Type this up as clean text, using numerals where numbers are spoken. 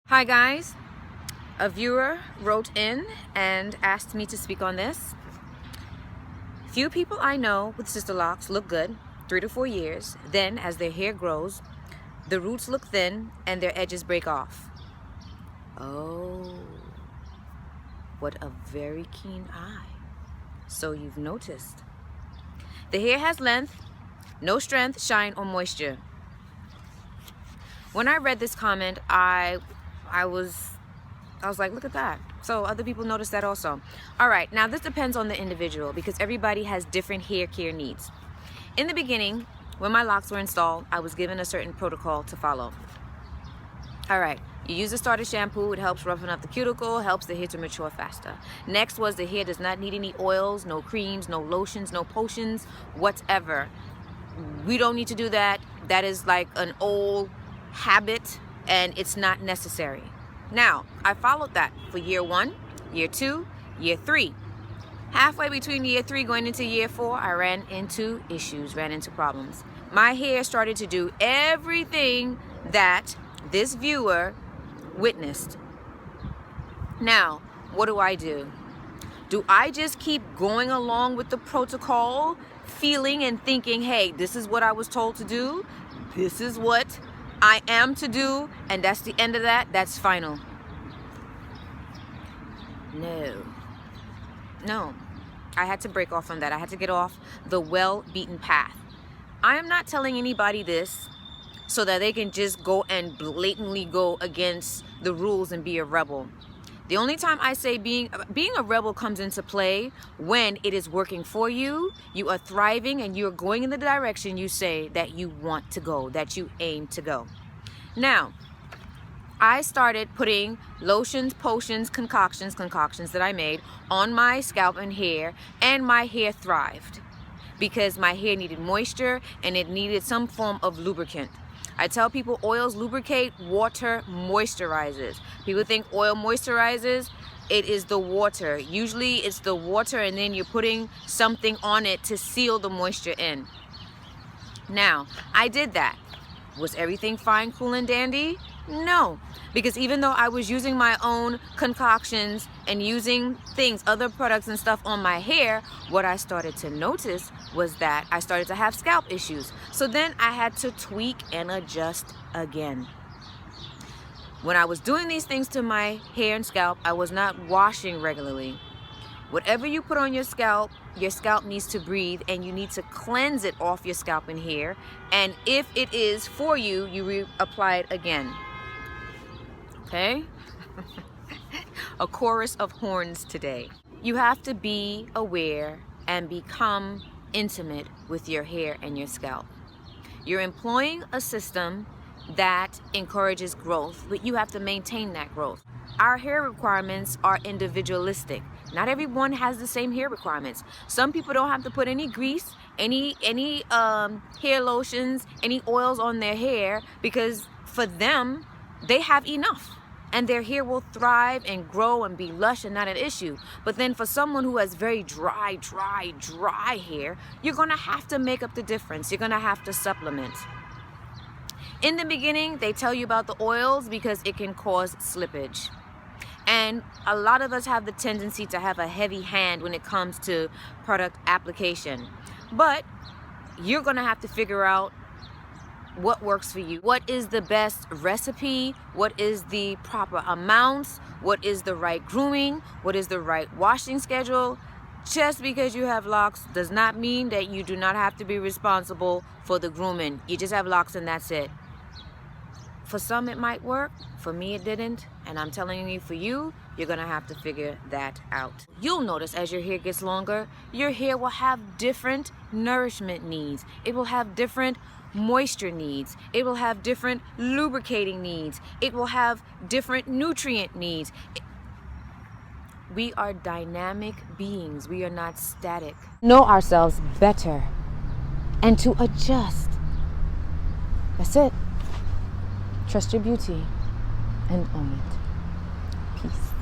Hi guys, a viewer wrote in and asked me to speak on this. Few people I know with Sisterlocks look good 3 to 4 years. Then as their hair grows, the roots look thin and their edges break off. Oh, what a very keen eye. So you've noticed. The hair has length, no strength, shine, or moisture. When I read this comment, I was like, look at that. So other people notice that also. All right, now this depends on the individual because everybody has different hair care needs. In the beginning, when my locks were installed, I was given a certain protocol to follow. All right, you use a starter shampoo. It helps roughen up the cuticle, helps the hair to mature faster. Next was the hair does not need any oils, no creams, no lotions, no potions, whatever. We don't need to do that. That is like an old habit and it's not necessary. Now, I followed that for year 1, year 2, year 3. Halfway between year 3 going into year 4, I ran into issues, ran into problems. My hair started to do everything that this viewer witnessed. Now, what do? Do I just keep going along with the protocol, feeling and thinking, hey, this is what I was told to do, this is what I am to do, and that's the end of that, that's final? No. I had to break off from that. I had to get off the well-beaten path. I am not telling anybody this so that they can just go and blatantly go against the rules and be a rebel. The only time I say being a rebel comes into play when it is working for you, you are thriving, and you are going in the direction you say that you want to go, that you aim to go. Now, I started putting lotions, potions, concoctions that I made on my scalp and hair, and my hair thrived because my hair needed moisture and it needed some form of lubricant. I tell people oils lubricate, water moisturizes. People think oil moisturizes. It is the water. Usually it's the water and then you're putting something on it to seal the moisture in. Now, I did that. Was everything fine, cool, and dandy? No, because even though I was using my own concoctions and using things, other products and stuff on my hair, what I started to notice was that I started to have scalp issues. So then I had to tweak and adjust again. When I was doing these things to my hair and scalp, I was not washing regularly. Whatever you put on your scalp needs to breathe, and you need to cleanse it off your scalp and hair. And if it is for you, you reapply it again. Okay? A chorus of horns today. You have to be aware and become intimate with your hair and your scalp. You're employing a system that encourages growth, but you have to maintain that growth. Our hair requirements are individualistic. Not everyone has the same hair requirements. Some people don't have to put any grease, any hair lotions, any oils on their hair because for them, they have enough. And their hair will thrive and grow and be lush and not an issue. But then for someone who has very dry hair, you're gonna have to make up the difference. You're gonna have to supplement. In the beginning, they tell you about the oils because it can cause slippage. And a lot of us have the tendency to have a heavy hand when it comes to product application. But you're gonna have to figure out what works for you. What is the best recipe? What is the proper amounts? What is the right grooming? What is the right washing schedule? Just because you have locks does not mean that you do not have to be responsible for the grooming. You just have locks and that's it. For some it might work, for me it didn't, and I'm telling you, for you, you're gonna have to figure that out. You'll notice as your hair gets longer, your hair will have different nourishment needs. It will have different moisture needs. It will have different lubricating needs. It will have different nutrient needs. We are dynamic beings. We are not static. Know ourselves better and to adjust. That's it. Trust your beauty and own it. Peace.